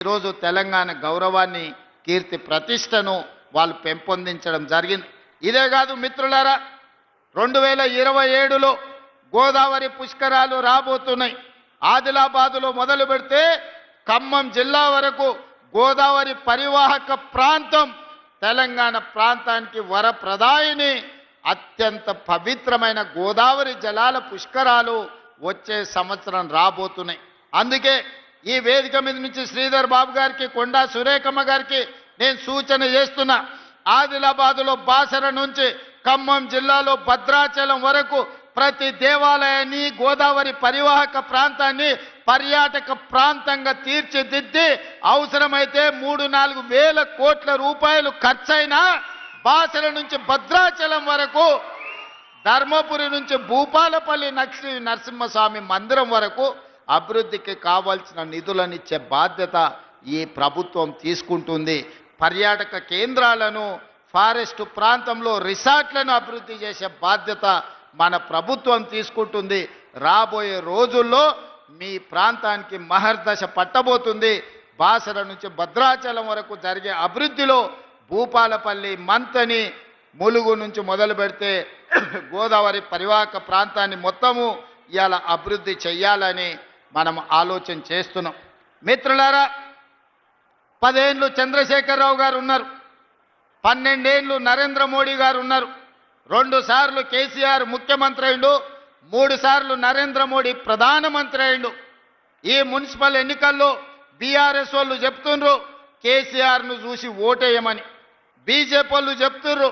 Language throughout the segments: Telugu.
ఈరోజు తెలంగాణ గౌరవాన్ని కీర్తి ప్రతిష్టను వాళ్ళు పెంపొందించడం జరిగింది. ఇదే కాదు మిత్రులారా, 2027లో గోదావరి పుష్కరాలు రాబోతున్నాయి. ఆదిలాబాదులో మొదలు పెడితే ఖమ్మం జిల్లా వరకు గోదావరి పరివాహక ప్రాంతం తెలంగాణ ప్రాంతానికి వరప్రదాయిని, అత్యంత పవిత్రమైన గోదావరి జలాల పుష్కరాలు వచ్చే సంవత్సరం రాబోతున్నాయి. అందుకే ఈ వేదిక మీద నుంచి శ్రీధర్ బాబు గారికి, కొండా సురేఖమ్మ గారికి నేను సూచన చేస్తున్నా. ఆదిలాబాదులో బాసర నుంచి ఖమ్మం జిల్లాలో భద్రాచలం వరకు ప్రతి దేవాలయాన్ని, గోదావరి పరివాహక ప్రాంతాన్ని పర్యాటక ప్రాంతంగా తీర్చిదిద్ది అవసరమైతే 3-4 వేల కోట్ల రూపాయలు ఖర్చైనా బాసర నుంచి భద్రాచలం వరకు, ధర్మపురి నుంచి భూపాలపల్లి నరసింహస్వామి మందిరం వరకు అభివృద్ధికి కావాల్సిన నిధులనిచ్చే బాధ్యత ఈ ప్రభుత్వం తీసుకుంటుంది. పర్యాటక కేంద్రాలను, ఫారెస్ట్ ప్రాంతంలో రిసార్ట్లను అభివృద్ధి చేసే బాధ్యత మన ప్రభుత్వం తీసుకుంటుంది. రాబోయే రోజుల్లో మీ ప్రాంతానికి మహర్దశ పట్టబోతుంది. బాసర నుంచి భద్రాచలం వరకు జరిగే అభివృద్ధిలో భూపాలపల్లి, మంతని, ములుగు నుంచి మొదలు పెడితే గోదావరి పరివాహక ప్రాంతాన్ని మొత్తము ఇవాళ అభివృద్ధి చెయ్యాలని మనం ఆలోచన చేస్తున్నాం. మిత్రులారా, 10 ఏళ్ళు చంద్రశేఖరరావు గారు ఉన్నారు, 12 ఏళ్ళు నరేంద్ర మోడీ గారు ఉన్నారు, 2 సార్లు కేసీఆర్ ముఖ్యమంత్రి అయిండు, 3 సార్లు నరేంద్ర మోడీ ప్రధానమంత్రి అయిండు. ఈ మున్సిపల్ ఎన్నికల్లో బీఆర్ఎస్ వాళ్ళు చెప్తుండ్రు కేసీఆర్ను చూసి ఓటేయమని, బీజేపీ వాళ్ళు చెప్తుర్రు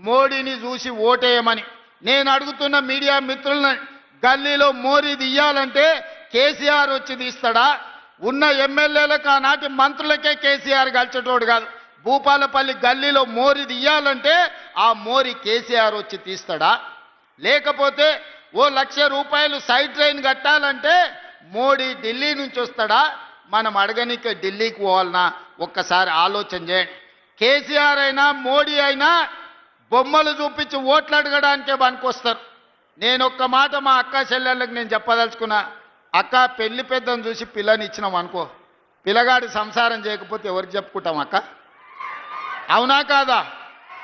మోడీని చూసి ఓటేయమని. నేను అడుగుతున్న మీడియా మిత్రులను, గల్లీలో మోరీ తీయాలంటే కేసీఆర్ వచ్చి తీస్తాడా? ఉన్న ఎమ్మెల్యేలకు, ఆనాటి మంత్రులకే కేసీఆర్ గెలిచేటోడు కాదు. భూపాలపల్లి గల్లీలో మోరీ తీయాలంటే ఆ మోరీ కేసీఆర్ వచ్చి తీస్తాడా? లేకపోతే ఓ 1,00,000 రూపాయలు సైడ్ ట్రైన్ కట్టాలంటే మోడీ ఢిల్లీ నుంచి వస్తాడా? మనం అడగనికే ఢిల్లీకి పోవాలన్నా? ఒక్కసారి ఆలోచన చేయండి. కేసీఆర్ అయినా మోడీ అయినా బొమ్మలు చూపించి ఓట్లు అడగడానికే పనికొస్తారు. నేను ఒక్క మాట మా అక్క చెల్లెళ్ళకి నేను చెప్పదలుచుకున్నా. అక్క, పెళ్లి పెద్దను చూసి పిల్లని ఇచ్చినాం అనుకో, పిల్లగాడు సంసారం చేయకపోతే ఎవరికి చెప్పుకుంటాం అక్క? అవునా కాదా?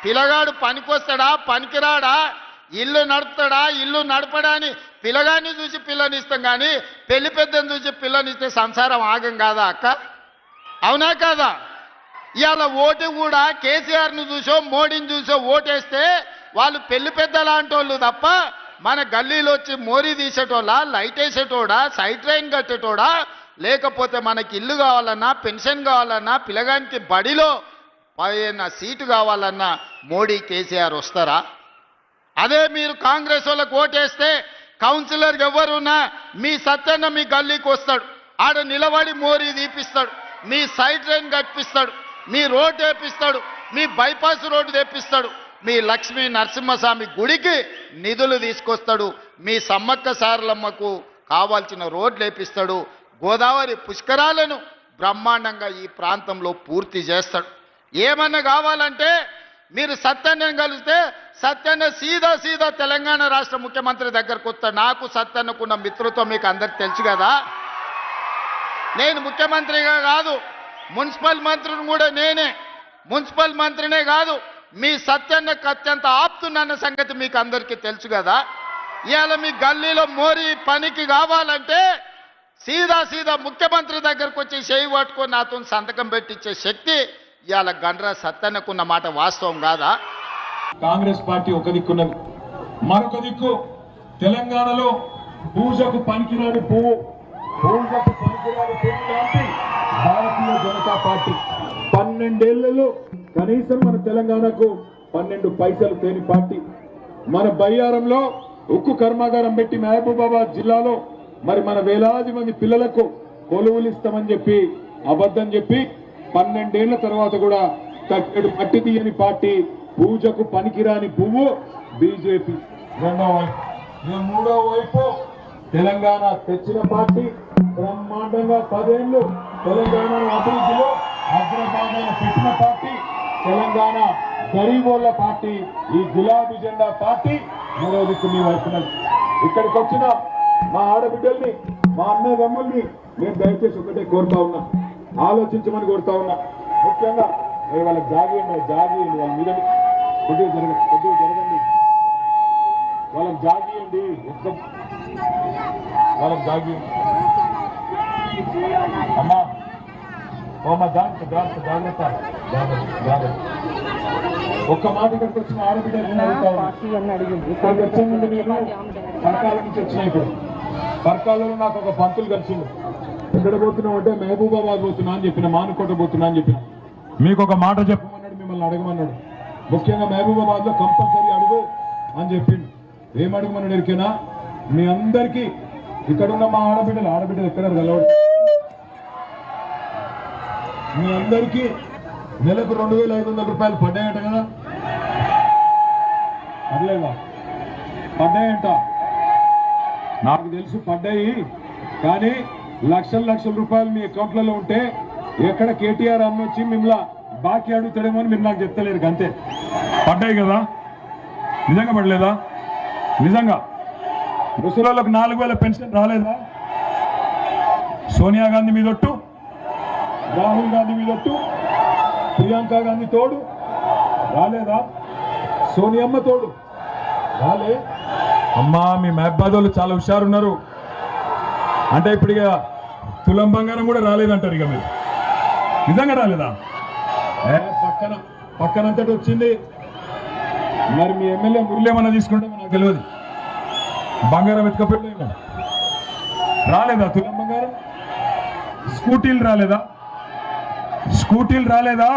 పిల్లగాడు పనికొస్తాడా, పనికిరాడా, ఇల్లు నడుపుతాడా, ఇల్లు నడపడా అని పిల్లగాడిని చూసి పిల్లనిస్తాం, కానీ పెళ్లి పెద్దను చూసి పిల్లనిస్తే సంసారం ఆగం కాదా అక్క? అవునా కాదా? ఇవాళ ఓటు కూడా కేసీఆర్ను చూసో మోడీని చూసో ఓటేస్తే వాళ్ళు పెళ్లి పెద్ద లాంటి వాళ్ళు తప్ప మన గల్లీలో వచ్చి మోరీ తీసేటోళ్ళ, లైట్ వేసేటోడా, సైడ్ ట్రైన్ కట్టేటోడా, లేకపోతే మనకి ఇల్లు కావాలన్నా, పెన్షన్ కావాలన్నా, పిల్లగానికి బడిలో పైన సీటు కావాలన్నా మోడీ కేసీఆర్ వస్తారా? అదే మీరు కాంగ్రెస్ వాళ్ళకి ఓటేస్తే కౌన్సిలర్ ఎవరున్నా మీ సత్యన్న మీ గల్లీకి వస్తాడు, ఆడ నిలబడి మోరీ తీపిస్తాడు, మీ సైడ్ ట్రైన్ కట్టిస్తాడు, మీ రోడ్డు వేపిస్తాడు, మీ బైపాస్ రోడ్డు తెప్పిస్తాడు, మీ లక్ష్మీ నరసింహస్వామి గుడికి నిధులు తీసుకొస్తాడు, మీ సమ్మక్క సారలమ్మకు కావాల్సిన రోడ్లు వేపిస్తాడు, గోదావరి పుష్కరాలను బ్రహ్మాండంగా ఈ ప్రాంతంలో పూర్తి చేస్తాడు. ఏమన్నా కావాలంటే మీరు సత్యన్నను కలిస్తే సత్యన్న సీదా తెలంగాణ రాష్ట్ర ముఖ్యమంత్రి దగ్గరకు వస్తాడు. నాకు సత్యన్నకున్న మిత్రత్వం మీకు అందరికి తెలుసు కదా. నేను ముఖ్యమంత్రిగా కాదు, మున్సిపల్ మంత్రిని కూడా నేనే. మున్సిపల్ మంత్రినే కాదు, మీ సత్యన్నకు అత్యంత ఆప్తున్న సంగతి మీకు అందరికీ తెలుసు కదా. ఇవాళ మీ గల్లీలో మోరీ పనికి కావాలంటే సీదా ముఖ్యమంత్రి దగ్గరకు వచ్చి చేయి పట్టుకొని నాతో సంతకం పెట్టించే శక్తి ఇవాళ గండ్రా సత్యన్నకున్న మాట వాస్తవం కాదా? కాంగ్రెస్ పార్టీ ఒక దిక్కున్నది, మరొక దిక్కు తెలంగాణలో పూజకు పనికిరాని పువ్వు, పూజకు పనికిరాని పువ్వు లాంటి భారతీయ జనతా పార్టీ 12 ఏళ్లలో కనీసం మన తెలంగాణకు 12 పైసలు తేని పార్టీ. మన బయ్యారంలో ఉక్కు కర్మాగారం పెట్టి మహబూబాబాద్ జిల్లాలో మరి మన వేలాది మంది పిల్లలకు కొలువులు ఇస్తామని చెప్పి అబద్ధం చెప్పి 12 ఏళ్ల తర్వాత కూడా కట్టెడు పట్టి తీయని పార్టీ, పూజకు పనికిరాని పువ్వు బీజేపీ. మూడో వైపు తెలంగాణ తెచ్చిన పార్టీ, బ్రహ్మాండంగా 10 ఏళ్లు తెలంగాణ అభివృద్ధిలో అగ్రభాగాన పెట్టిన పార్టీ తెలంగాణ గరీబోళ్ల పార్టీ, ఈ గులాబీ జెండా పార్టీ. మూడో దిక్కు మీ వైపున ఇక్కడికి వచ్చిన మా ఆడబిడ్డల్ని, మా అన్నదమ్ముల్ని నేను దయచేసి ఒకటే కోరుతా ఉన్నా, ఆలోచించమని కోరుతా ఉన్నా. ముఖ్యంగా వాళ్ళకి జాగియండి వాళ్ళ మీద కొద్దిగా జరగండి, వాళ్ళకి జాగియండి, వాళ్ళకి జాగియండి. అమ్మా ఓమా జాగ్రత్త. ఒక్క మాట ఇక్కడికి వచ్చిన ఆడబిడ్డ పరకాల నుంచి వచ్చినాయి. ఇప్పుడు పరకాలలో నాకు ఒక పంతులు కలిసిండు. ఎక్కడ పోతున్నావు అంటే మహబూబాబాద్ పోతున్నా అని చెప్పిన, మానుకోట పోతున్నా అని చెప్పిన. మీకు ఒక మాట చెప్పమన్నాడు, మిమ్మల్ని అడగమన్నాడు. ముఖ్యంగా మహబూబాబాద్ లో కంపల్సరీ అడుగు అని చెప్పిండు. ఏం అడగమన్నాడు ఎరికేనా? మీ అందరికీ ఇక్కడున్న మా ఆడబిడ్డలు ఎక్కడ కలవడు, మీ అందరికీ నెలకు 2,500 రూపాయలు పడ్డాయట కదా, పడలేదా? పడ్డాయంట, నాకు తెలుసు పడ్డాయి. కానీ లక్షల రూపాయలు మీ అకౌంట్లలో ఉంటే ఎక్కడ కేటీఆర్ అన్న వచ్చి మిమ్మల్ని బాకీ అడుగుతాడేమో అని మీరు నాకు చెప్తలేరు. అంతే, పడ్డాయి కదా. నిజంగా పడలేదా? నిజంగా ముసలోళ్ళకు 4,000 పెన్షన్ రాలేదా? సోనియా గాంధీ మీదొట్టు, రాహుల్ గాంధీ మీదొట్టు, ప్రియాంక గాంధీ తోడు రాలేదా? సోనియమ్మ తోడు రాలే? అమ్మా మీ మహబాద్ వాళ్ళు చాలా హుషారున్నారు. అంటే ఇప్పుడు ఇక తులం బంగారం కూడా రాలేదంటారు ఇక మీరు. నిజంగా రాలేదా? పక్కనంతటి వచ్చింది. మరి మీ ఎమ్మెల్యే మురళి ఏమన్నా తీసుకుంటే నాకు తెలియదు. బంగారం ఎత్తుకపోయిందేమో. రాలేదా తులం బంగారం? స్కూటీలు రాలేదా?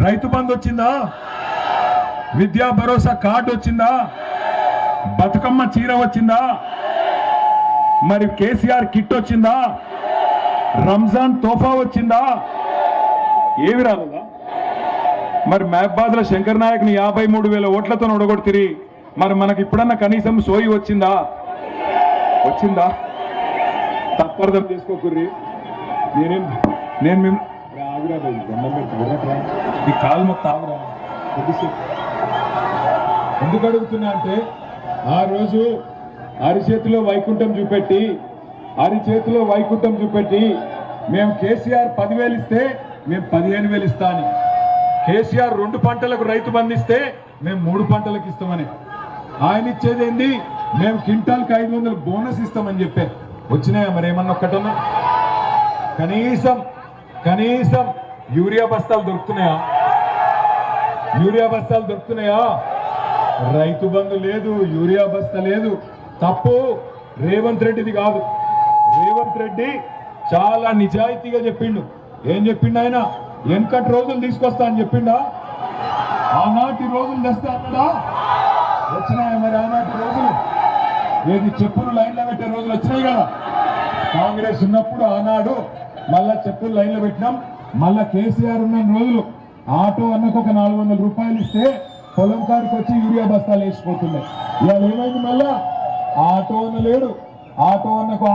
రైతు బంధు వచ్చిందా? విద్యా భరోసా కార్డు వచ్చిందా? బతుకమ్మ చీర వచ్చిందా? మరి కేసీఆర్ కిట్ వచ్చిందా? రంజాన్ తోఫా వచ్చిందా? ఏమి రాలేదా? మరి మహబాద్ లో శంకర్ నాయక్ ని 53,000 ఓట్లతో ఒడగొడుతిరి. మరి మనకి ఇప్పుడన్నా కనీసం సోయి వచ్చిందా? తప్పర్థం చేసుకోకుర్రి. నేను మేము ఈ కాలు మొత్తం ఆగురా కొద్దిసేపు. ఎందుకు అడుగుతున్నా అంటే ఆ రోజు అరిచేతిలో వైకుంఠం చూపెట్టి మేము కేసీఆర్ 10,000 ఇస్తే మేము 15,000 ఇస్తా అని, కేసీఆర్ 2 పంటలకు రైతు బంధిస్తే మేము 3 పంటలకు ఇస్తామని, ఆయన ఇచ్చేది ఏంది మేము క్వింటాల్కి 500 బోనస్ ఇస్తామని చెప్పే. వచ్చినాయా మరి ఏమన్నా ఒక్కటన్నా? కనీసం యూరియా బస్తాలు దొరుకుతున్నాయా? రైతు బంధు లేదు, యూరియా బస్తా లేదు. తప్పు రేవంత్ రెడ్డిది కాదు. రేవంత్ రెడ్డి చాలా నిజాయితీగా చెప్పిండు. ఏం చెప్పిండు ఆయన? వెనకటి రోజులు తీసుకొస్తా అని చెప్పిండా? ఆనాటి రోజులు తెస్తా అన్నాడా? వచ్చినాయా మరి ఆనాటి రోజులు? ఏది చెప్పులు లైన్లో పెట్టే రోజులు వచ్చినాయి కదా. కాంగ్రెస్ ఉన్నప్పుడు ఆనాడు మళ్ళా చెప్పులు లైన్లో పెట్టినాం. మళ్ళా కేసీఆర్ ఉన్న రోజులు ఆటో అన్నకు ఒక 400 రూపాయలు ఇస్తే పొలం కాడికి వచ్చి యూరియా బస్తాలు వేసిపోతున్నాయి. ఇవాళ ఏమైంది? మళ్ళా ఆటో అన్న లేడు. ఆటో అన్నకు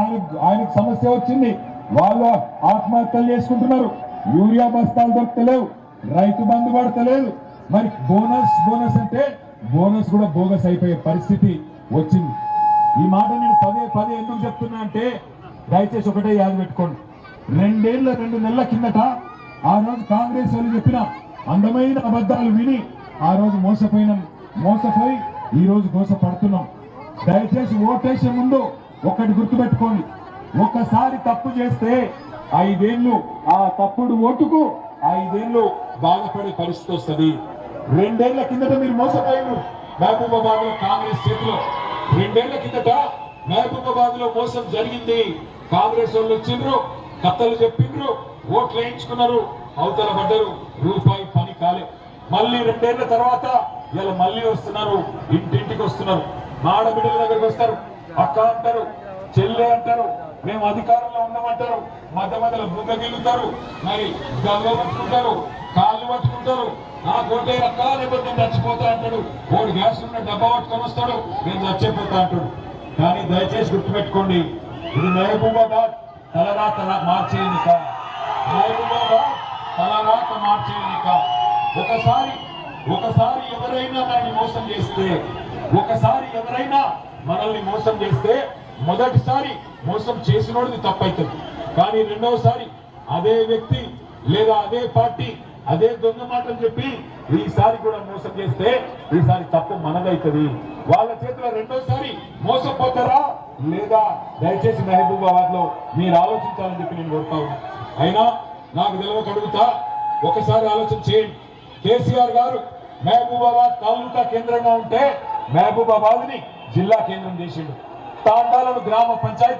ఆయనకు సమస్య వచ్చింది, వాళ్ళు ఆత్మహత్యలు చేసుకుంటున్నారు. యూరియా బస్తాలు దొరకలేవు, రైతు బంధు పడతలేదు. మరి బోనస్ అంటే బోనస్ కూడా బోగస్ అయిపోయే పరిస్థితి వచ్చింది. ఈ మాట నేను పదే ఎందుకు చెప్తున్నా అంటే దయచేసి ఒకటే యాద పెట్టుకోండి. 2 నెలల కిందట ఆ రోజు కాంగ్రెస్ వాళ్ళు చెప్పిన అందమైన అబద్ధాలు విని ఆ రోజు మోసపోయి ఈ రోజు మోసపడుతున్నాం. దయచేసి ఓటేసే ముందు ఒకటి గుర్తుపెట్టుకోండి, ఒక్కసారి తప్పు చేస్తే 5 ఏళ్ళు ఆ తప్పుడు ఓటుకు 5 ఏళ్ళు బాధపడే పరిస్థితి వస్తుంది. 2 ఏళ్ల కిందట మీరు మోసపోయారు మహబూబాబాద్ లో కాంగ్రెస్ చేతిలో. 2 ఏళ్ల కిందట మహబూబాబాద్ లో మోసం జరిగింది. కాంగ్రెస్ వాళ్ళు వచ్చిండ్రు, కథలు చెప్పిండ్రు, ఓట్లు వేయించుకున్నారు, అవతల పడ్డరు, రూపాయి పని కాలే. మళ్ళీ 2 ఏళ్ల తర్వాత ఇలా మళ్ళీ వస్తున్నారు, ఇంటింటికి వస్తున్నారు. ఆడబిడ్డల దగ్గరికి వస్తారు, అక్క అంటారు, చెల్లె అంటారు, మేము అధికారంలో ఉన్నామంటారు. మధ్యలో బుగ్గ గిల్లుతారు, మరి గవ్వ పట్టుకుంటారు, కాళ్ళు పట్టుకుంటారు. నా కోటే రక్క లేకపోతే నేను చచ్చిపోతా అంటాడు. 3 గ్యాస్ ఉన్న డబ్బా పట్టుకొని వస్తాడు, నేను చచ్చిపోతా అంటాడు. కానీ దయచేసి గుర్తుపెట్టుకోండి, ఇది మహబూబాబాద్ తలరాత మార్చే ఎన్నిక. మహబూబాబాద్ తలరాత మార్చే ఎన్నిక. ఒకసారి ఎవరైనా మనల్ని మోసం చేస్తే మొదటిసారి మోసం చేసినోడిది తప్పైతుంది. కానీ రెండవసారి అదే వ్యక్తి లేదా అదే పార్టీ అదే దొంగ మాటలు చెప్పి ఈసారి కూడా మోసం చేస్తే ఈసారి తప్పు మనదైతుంది. వాళ్ళ చేతిలో రెండోసారి మోసపోతారా లేదా? దయచేసి మహబూబాబాద్ లో మీరు ఆలోచించాలని చెప్పి నేను కోరుతా ఉన్నా. అయినా నాకు తెలియక అడుగుతా, ఒకసారి ఆలోచన చేయండి. కేసీఆర్ గారు మహబూబాబాద్ తాలూకా కేంద్రంగా ఉంటే మహబూబాబాద్ ని జిల్లా కేంద్రం చేసిండు. తాండాలను గ్రామ పంచాయతీ